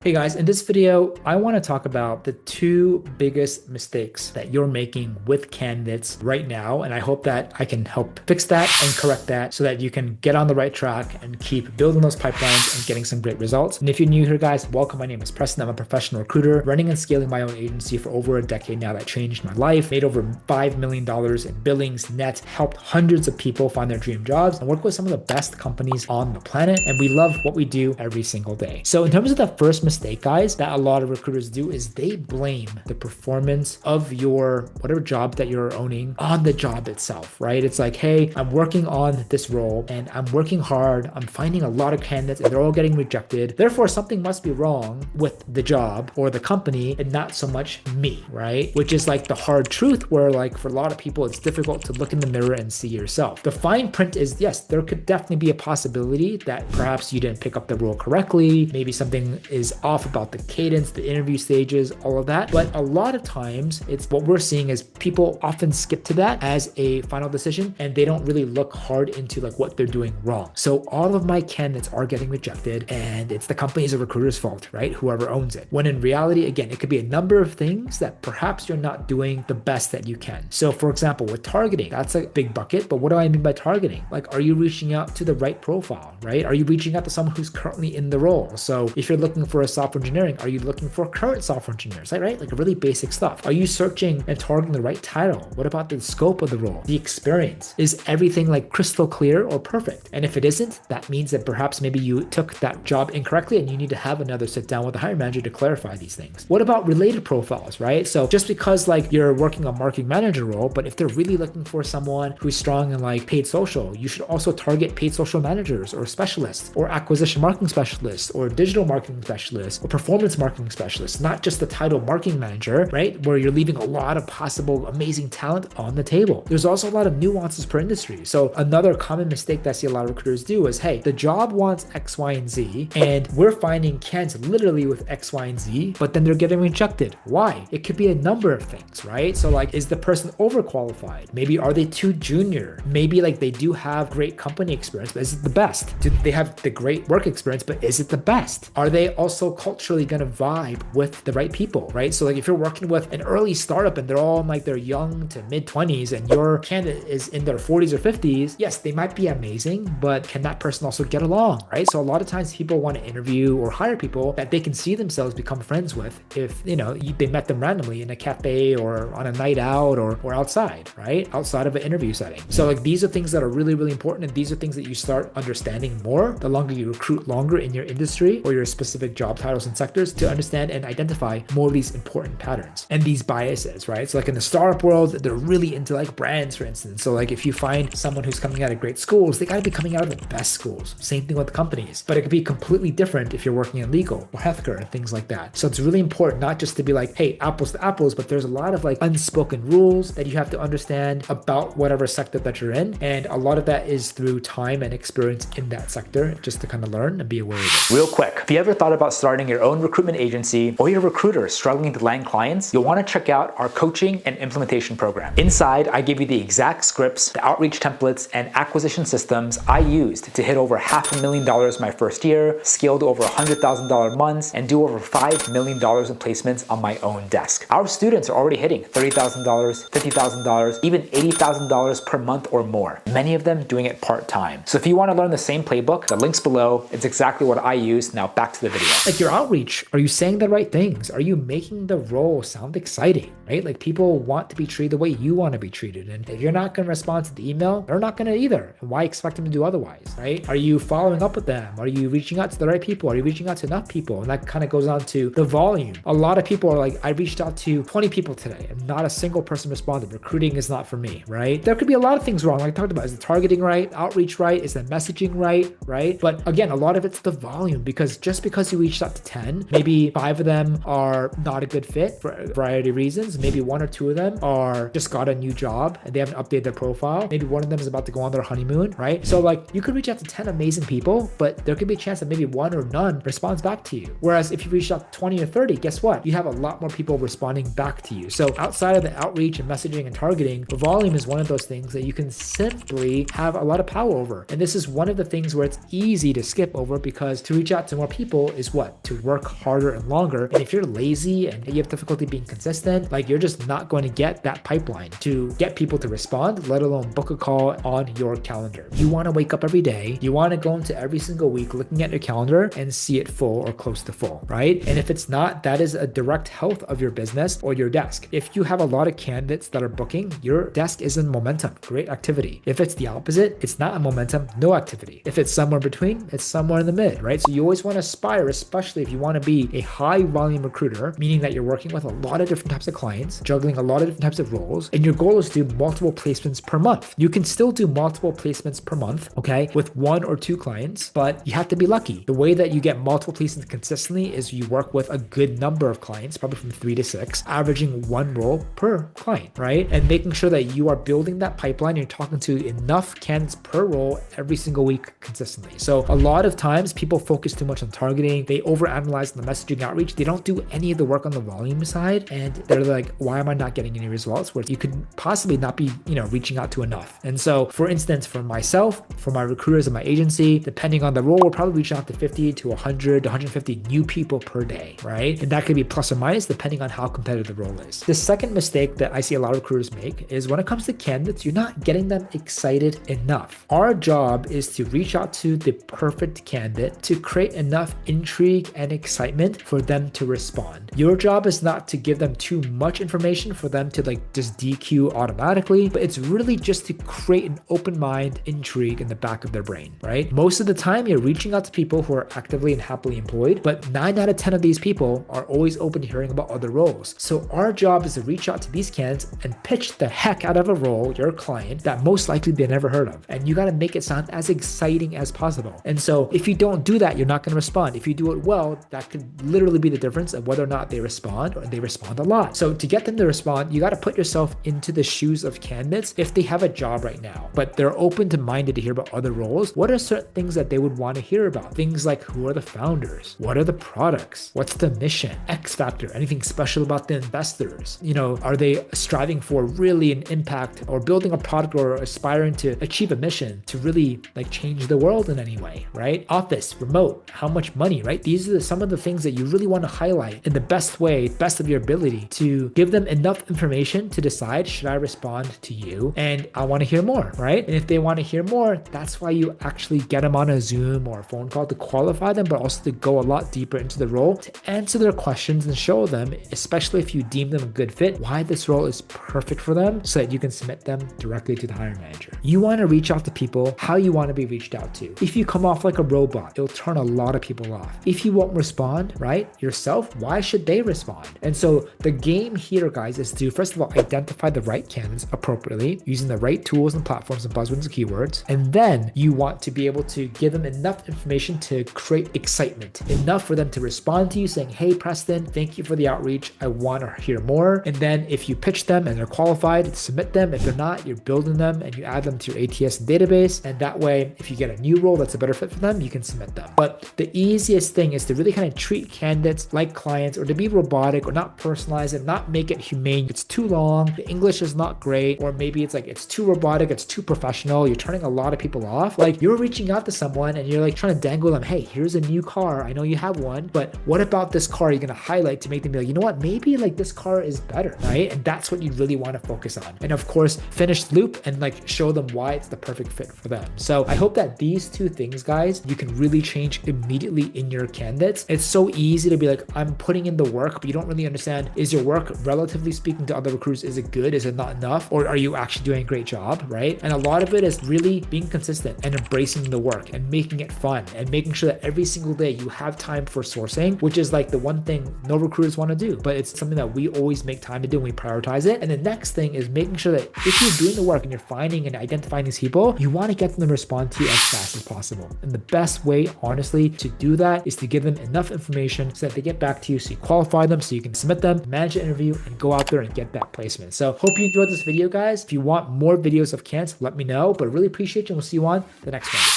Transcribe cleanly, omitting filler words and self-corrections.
Hey guys, in this video, I want to talk about the two biggest mistakes that you're making with candidates right now. And I hope that I can help fix that and correct that so that you can get on the right track and keep building those pipelines and getting some great results. And if you're new here, guys, welcome. My name is Preston. I'm a professional recruiter running and scaling my own agency for over a decade now that changed my life, made over $5 million in billings net, helped hundreds of people find their dream jobs and work with some of the best companies on the planet. And we love what we do every single day. So in terms of the first mistake, guys, that a lot of recruiters do is they blame the performance of your whatever job that you're owning on the job itself, right? It's like, hey, I'm working on this role and I'm working hard. I'm finding a lot of candidates and they're all getting rejected. Therefore, something must be wrong with the job or the company and not so much me, right? Which is like the hard truth where like for a lot of people, it's difficult to look in the mirror and see yourself. The fine print is, yes, there could definitely be a possibility that perhaps you didn't pick up the role correctly. Maybe something is off about the cadence, the interview stages, all of that. But a lot of times it's what we're seeing is people often skip to that as a final decision and they don't really look hard into like what they're doing wrong. So all of my candidates are getting rejected and it's the company's or recruiter's fault, right? Whoever owns it. When in reality, again, it could be a number of things that perhaps you're not doing the best that you can. So for example, with targeting, that's a big bucket. But what do I mean by targeting? Like, are you reaching out to the right profile, right? Are you reaching out to someone who's currently in the role? So if you're looking for a software engineering, are you looking for current software engineers, right? Like really basic stuff. Are you searching and targeting the right title? What about the scope of the role? The experience? Is everything like crystal clear or perfect? And if it isn't, that means that perhaps maybe you took that job incorrectly and you need to have another sit down with the hiring manager to clarify these things. What about related profiles, right? So just because like you're working a marketing manager role, but if they're really looking for someone who's strong in like paid social, you should also target paid social managers or specialists or acquisition marketing specialists or digital marketing specialists or performance marketing specialists, not just the title marketing manager, right? Where you're leaving a lot of possible amazing talent on the table. There's also a lot of nuances per industry. So another common mistake that I see a lot of recruiters do is, hey, the job wants X, Y, and Z, and we're finding candidates literally with X, Y, and Z, but then they're getting rejected. Why? It could be a number of things, right? So like, is the person overqualified? Maybe are they too junior? Maybe like they do have great company experience, but is it the best? Do they have the great work experience, but is it the best? Are they also culturally going to vibe with the right people, right? So like if you're working with an early startup and they're all in like their young to mid 20s and your candidate is in their 40s or 50s, yes, they might be amazing, but can that person also get along, right? So a lot of times people want to interview or hire people that they can see themselves become friends with if, they met them randomly in a cafe or on a night out or outside, right? Outside of an interview setting. So like these are things that are really, really important. And these are things that you start understanding more the longer you recruit longer in your industry or your specific job titles and sectors to understand and identify more of these important patterns and these biases, right? So like in the startup world, they're really into like brands, for instance. So like if you find someone who's coming out of great schools, they got to be coming out of the best schools. Same thing with companies, but it could be completely different if you're working in legal or healthcare and things like that. So it's really important not just to be like, hey, apples to apples, but there's a lot of like unspoken rules that you have to understand about whatever sector that you're in. And a lot of that is through time and experience in that sector, just to kind of learn and be aware of it. Real quick, if you ever thought about starting your own recruitment agency or you're a recruiter struggling to land clients, you'll want to check out our coaching and implementation program. Inside, I give you the exact scripts, the outreach templates, and acquisition systems I used to hit over $500,000 my first year, scale to over $100,000 months, and do over $5 million in placements on my own desk. Our students are already hitting $30,000, $50,000, even $80,000 per month or more. Many of them doing it part-time. So if you want to learn the same playbook, the link's below. It's exactly what I use. Now back to the video. Like your outreach, are you saying the right things? Are you making the role sound exciting, right? Like people want to be treated the way you want to be treated. And if you're not going to respond to the email, they're not going to either. And why expect them to do otherwise, right? Are you following up with them? Are you reaching out to the right people? Are you reaching out to enough people? And that kind of goes on to the volume. A lot of people are like, I reached out to 20 people today and not a single person responded. Recruiting is not for me, right? There could be a lot of things wrong. Like I talked about, is the targeting right? Outreach right? Is the messaging right? But again, a lot of it's the volume, because just because you reached out to 10, maybe 5 of them are not a good fit for a variety of reasons. Maybe 1 or 2 of them are just got a new job and they haven't updated their profile. Maybe 1 of them is about to go on their honeymoon, right? So like you could reach out to 10 amazing people, but there could be a chance that maybe 1 or none responds back to you. Whereas if you reach out to 20 or 30, guess what? You have a lot more people responding back to you. So outside of the outreach and messaging and targeting, the volume is one of those things that you can simply have a lot of power over. And this is one of the things where it's easy to skip over, because to reach out to more people is what? want to work harder and longer. And if you're lazy and you have difficulty being consistent, like you're just not going to get that pipeline to get people to respond, let alone book a call on your calendar. You want to wake up every day. You want to go into every single week looking at your calendar and see it full or close to full, right? And if it's not, that is a direct health of your business or your desk. If you have a lot of candidates that are booking, your desk is in momentum, great activity. If it's the opposite, it's not in momentum, no activity. If it's somewhere between, it's somewhere in the mid, right? So you always want to aspire, especially if you want to be a high volume recruiter, meaning that you're working with a lot of different types of clients, juggling a lot of different types of roles, and your goal is to do multiple placements per month. You can still do multiple placements per month, okay, with 1 or 2 clients, but you have to be lucky. The way that you get multiple placements consistently is you work with a good number of clients, probably from 3 to 6, averaging 1 role per client, right? And making sure that you are building that pipeline, you're talking to enough candidates per role every single week consistently. So a lot of times people focus too much on targeting, they overanalyze the messaging outreach, they don't do any of the work on the volume side, and they're like, why am I not getting any results? Where you could possibly not be, reaching out to enough. And so for instance, for myself, for my recruiters in my agency, depending on the role, we're probably reaching out to 50 to 100 to 150 new people per day, right? And that could be plus or minus depending on how competitive the role is. The second mistake that I see a lot of recruiters make is when it comes to candidates, you're not getting them excited enough. Our job is to reach out to the perfect candidate to create enough intrigue and excitement for them to respond. Your job is not to give them too much information for them to just DQ automatically, but it's really just to create an open mind, intrigue in the back of their brain, right? Most of the time you're reaching out to people who are actively and happily employed, but 9 out of 10 of these people are always open to hearing about other roles. So our job is to reach out to these candidates and pitch the heck out of a role, your client, that most likely they never heard of. And you got to make it sound as exciting as possible. And so if you don't do that, you're not going to respond. If you do it well, that could literally be the difference of whether or not they respond, or they respond a lot. So to get them to respond, you got to put yourself into the shoes of candidates. If they have a job right now, but they're open to minded to hear about other roles, what are certain things that they would want to hear about? Things like, who are the founders? What are the products? What's the mission? X factor? Anything special about the investors? Are they striving for really an impact or building a product or aspiring to achieve a mission to really change the world in any way, right? Office, remote, how much money, right? These are some of the things that you really want to highlight in the best way, best of your ability, to give them enough information to decide, should I respond to you? And I want to hear more, right? And if they want to hear more, that's why you actually get them on a Zoom or a phone call to qualify them, but also to go a lot deeper into the role, to answer their questions and show them, especially if you deem them a good fit, why this role is perfect for them, so that you can submit them directly to the hiring manager. You want to reach out to people how you want to be reached out to. If you come off like a robot, it'll turn a lot of people off. If you won't respond, right, yourself, why should they respond? And so the game here, guys, is to, first of all, identify the right candidates appropriately using the right tools and platforms and buzzwords and keywords. And then you want to be able to give them enough information to create excitement, enough for them to respond to you saying, hey, Preston, thank you for the outreach. I want to hear more. And then if you pitch them and they're qualified, submit them. If they're not, you're building them and you add them to your ATS database. And that way, if you get a new role that's a better fit for them, you can submit them. But the easiest thing is to really kind of treat candidates like clients, or to be robotic or not personalize it, not make it humane. It's too long, the English is not great, or maybe it's too robotic, it's too professional. You're turning a lot of people off. You're reaching out to someone and you're trying to dangle them, hey, here's a new car. I know you have one, but what about this car? You're going to highlight to make them be like, you know what, maybe this car is better, right? And that's what you really want to focus on. And of course, finish the loop and show them why it's the perfect fit for them. So I hope that these 2 things, guys, you can really change immediately in your candidates. It's so easy to be like, I'm putting in the work, but you don't really understand, is your work, relatively speaking to other recruiters, is it good? Is it not enough? Or are you actually doing a great job, right? And a lot of it is really being consistent and embracing the work and making it fun and making sure that every single day you have time for sourcing, which is the one thing no recruiters want to do, but it's something that we always make time to do and we prioritize it. And the next thing is making sure that if you're doing the work and you're finding and identifying these people, you want to get them to respond to you as fast as possible. And the best way, honestly, to do that is to give them enough information so that they get back to you, so you qualify them, so you can submit them, manage the interview, and go out there and get that placement. So hope you enjoyed this video, guys. If you want more videos of candidates, let me know, but really appreciate you, and we'll see you on the next one.